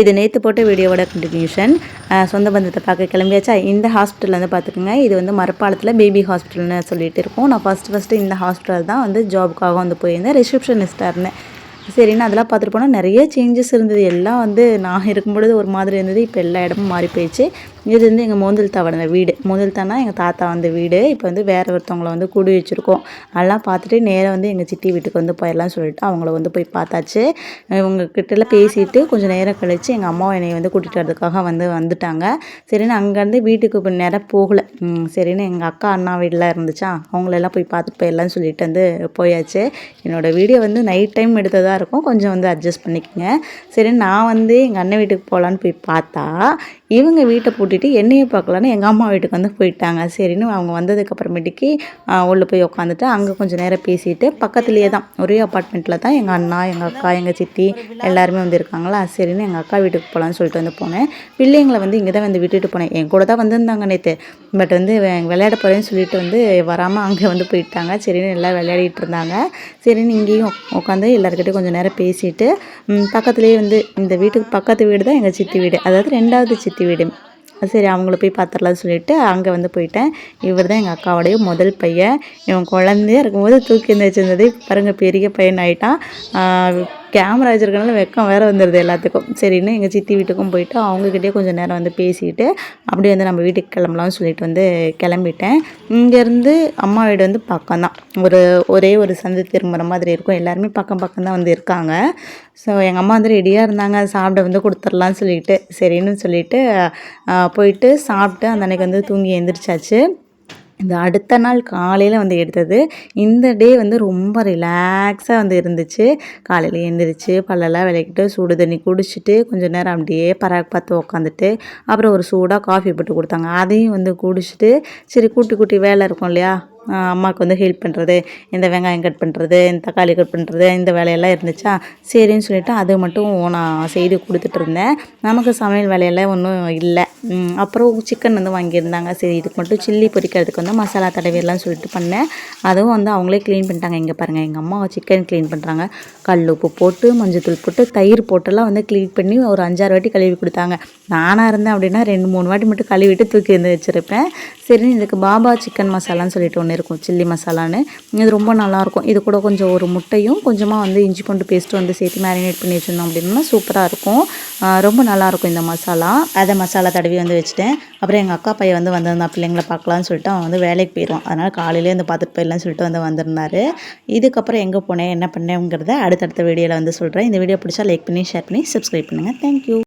இது நேற்று போட்ட வீடியோவோட கண்டினியூஷன். சொந்த பந்தத்தை பார்க்க கிளம்பியாச்சா. இந்த ஹாஸ்பிட்டல் வந்து பார்த்துக்குங்க, இது வந்து மரப்பாலத்தில் பேபி ஹாஸ்பிட்டல்னு சொல்லிட்டு இருக்கோம். நான் ஃபஸ்ட்டு இந்த ஹாஸ்பிட்டல் தான் வந்து ஜாபுக்காக வந்து போயிருந்தேன். ரிசப்ஷனிஸ்ட்டாக இருந்தேன். சரின்னு அதெல்லாம் பார்த்துட்டு போனால் நிறைய சேஞ்சஸ் இருந்தது. எல்லாம் வந்து நான் இருக்கும்பொழுது ஒரு மாதிரி இருந்தது. இப்போ எல்லா இடமும் மாறி போயிடுச்சு. இது வந்து எங்கள் மோந்தல்தாவோட வீடு. மோந்தல்தானா எங்கள் தாத்தா வந்து வீடு. இப்போ வந்து வேறு ஒருத்தவங்களை வந்து கூடி வச்சுருக்கோம். அதெல்லாம் பார்த்துட்டு நேராக வந்து எங்கள் சித்தி வீட்டுக்கு வந்து போயிடலாம்னு சொல்லிட்டு அவங்கள வந்து போய் பார்த்தாச்சு. இவங்கக்கிட்டலாம் பேசிட்டு கொஞ்சம் நேரம் கழித்து எங்கள் அம்மாவை என்னை வந்து கூட்டிகிட்டு வரதுக்காக வந்துட்டாங்க. சரின்னு அங்கேருந்து வீட்டுக்கு இப்போ நேரம் போகலை. சரின்னு எங்கள் அக்கா அண்ணா வீடெலாம் இருந்துச்சா, அவங்களெல்லாம் போய் பார்த்துட்டு போயிடலான்னு சொல்லிட்டு வந்து போயாச்சு. என்னோடய வீடியோ வந்து நைட் டைம் எடுத்ததாக இருக்கும், கொஞ்சம் வந்து அட்ஜஸ்ட் பண்ணிக்கோங்க. சரி, நான் வந்து எங்கள் அண்ணன் வீட்டுக்கு போகலான்னு போய் பார்த்தா இவங்க வீட்டை பூட்டிட்டு என்னையை பார்க்கலான்னு எங்கள் அம்மா வீட்டுக்கு வந்து போயிட்டாங்க. சரின்னு அவங்க வந்ததுக்கப்புறமேட்டுக்கு உள்ளே போய் உட்காந்துட்டு அங்கே கொஞ்சம் நேரம் பேசிட்டு பக்கத்துலேயே தான் ஒரே அப்பார்ட்மெண்ட்டில் தான் எங்கள் அண்ணா, எங்கள் அக்கா, எங்கள் சித்தி எல்லாருமே வந்து இருக்காங்களா. சரின்னு எங்கள் அக்கா வீட்டுக்கு போகலான்னு சொல்லிட்டு வந்து போனேன். பிள்ளைங்களை வந்து இங்கே தான் வந்து விட்டுட்டு போனேன். என் கூட தான் வந்திருந்தாங்க நேற்று. பட் வந்து விளையாட போகிறேன்னு சொல்லிட்டு வந்து வராமல் அங்கே வந்து போயிட்டாங்க. சரின்னு எல்லாம் விளையாடிட்டு இருந்தாங்க. சரின்னு இங்கேயும் உட்காந்து எல்லாருக்கிட்டையும் கொஞ்சம் நேரம் பேசிட்டு பக்கத்துலேயே வந்து இந்த வீட்டுக்கு பக்கத்து வீடு தான் எங்கள் சித்தி வீடு, அதாவது 2வது சித்தி வீடு. சரி, அவங்கள போய் பார்த்துடலான்னு சொல்லிட்டு அங்கே வந்து போயிட்டேன். இவர் தான் எங்கள் அக்காவோடைய முதல் பையன். இவன் குழந்தையாக இருக்கும்போது தூக்கி வச்சுருந்தது. பாருங்கள், பெரிய பையன் ஆகிட்டான். கேமரா வச்சுருக்கனால வெக்கம் வேறு வந்துடுது எல்லாத்துக்கும். சரின்னு எங்கள் சித்தி வீட்டுக்கும் போயிட்டு அவங்கக்கிட்டே கொஞ்சம் நேரம் வந்து பேசிட்டு அப்படியே வந்து நம்ம வீட்டுக்கு கிளம்பலாம்னு சொல்லிட்டு வந்து கிளம்பிட்டேன். இங்கேருந்து அம்மா வீடு வந்து பக்கம் தான், ஒரே ஒரு சந்து திரும்புகிற மாதிரி இருக்கும். எல்லாருமே பக்கம் தான் வந்து இருக்காங்க. ஸோ எங்கள் அம்மா வந்து ரெடியாக இருந்தாங்க சாப்பிட வந்து கொடுத்துர்லான்னு சொல்லிட்டு. சரின்னு சொல்லிட்டு போயிட்டு சாப்பிட்டு அந்த அன்றைக்கி வந்து தூங்கி எழுந்திரிச்சாச்சு. இந்த அடுத்த நாள் காலையில் வந்து எடுத்தது. இந்த டே வந்து ரொம்ப ரிலாக்ஸாக வந்து இருந்துச்சு. காலையில் எழுந்திரிச்சு பல்லெல்லாம் விளக்கிட்டு சூடு தண்ணி குடிச்சிட்டு கொஞ்சம் நேரம் அப்படியே பராக் பார்த்து உக்காந்துட்டு அப்புறம் ஒரு சூடாக காஃபி போட்டு கொடுத்தாங்க. அதையும் வந்து குடிச்சிட்டு சரி குட்டி வேலை இருக்கும் இல்லையா, அம்மாவுக்கு வந்து ஹெல்ப் பண்ணுறது, இந்த வெங்காயம் கட் பண்ணுறது, இந்த தக்காளி கட் பண்ணுறது, இந்த வேலையெல்லாம் இருந்துச்சா. சரின்னு சொல்லிவிட்டு அதை மட்டும் நான் செய்து கொடுத்துட்டு இருந்தேன். நமக்கு சமையல் வேலையெல்லாம் ஒன்றும் இல்லை. அப்புறம் சிக்கன் வந்து வாங்கியிருந்தாங்க. சரி, இதுக்கு மட்டும் சில்லி பொரிக்கிறதுக்கு வந்து மசாலா தடவிடலாம்னு சொல்லிட்டு பண்ணேன். அதுவும் வந்து அவங்களே க்ளீன் பண்ணிட்டாங்க. இங்கே பாருங்கள், எங்கள் அம்மா சிக்கன் க்ளீன் பண்ணுறாங்க. கல் உப்பு போட்டு மஞ்சத்தூள் போட்டு தயிர் போட்டெல்லாம் வந்து க்ளீன் பண்ணி ஒரு 5-6 வாட்டி கழுவி கொடுத்தாங்க. நானாக இருந்தேன் அப்படின்னா 2-3 வாட்டி மட்டும் கழுவிட்டு தூக்கி வந்து வச்சுருப்பேன். சரி, இதுக்கு பாபா சிக்கன் மசாலான்னு சொல்லிட்டு ஒன்று இருக்கும், சில்லி மசாலான்னு. இது ரொம்ப நல்லாயிருக்கும். இது கூட கொஞ்சம் ஒரு முட்டையும் கொஞ்சமாக வந்து இஞ்சி பூண்டு பேஸ்ட்டு வந்து சேர்த்து மேரினேட் பண்ணி வச்சுருந்தோம் அப்படின்னா சூப்பராக இருக்கும். ரொம்ப நல்லாயிருக்கும் இந்த மசாலா. அதை மசாலா தடவி வந்து வச்சுட்டேன். அப்புறம் எங்கள் அக்கா பையன் வந்து வந்திருந்தான் பிள்ளைங்களை பார்க்கலான்னு சொல்லிட்டு. அவன் வந்து வேலைக்கு போயிடுவான், அதனால் காலையிலே வந்து பார்த்துட்டு போயிடலான்னு சொல்லிட்டு வந்து வந்திருந்தார். இதுக்கப்புறம் எங்கே போனேன் என்ன பண்ணேங்கிறத அடுத்தடுத்த வீடியோவில் வந்து சொல்கிறேன். இந்த வீடியோ பிடிச்சா லைக் பண்ணி ஷேர் பண்ணி சப்ஸ்கிரைப் பண்ணுங்கள். தேங்க்யூ.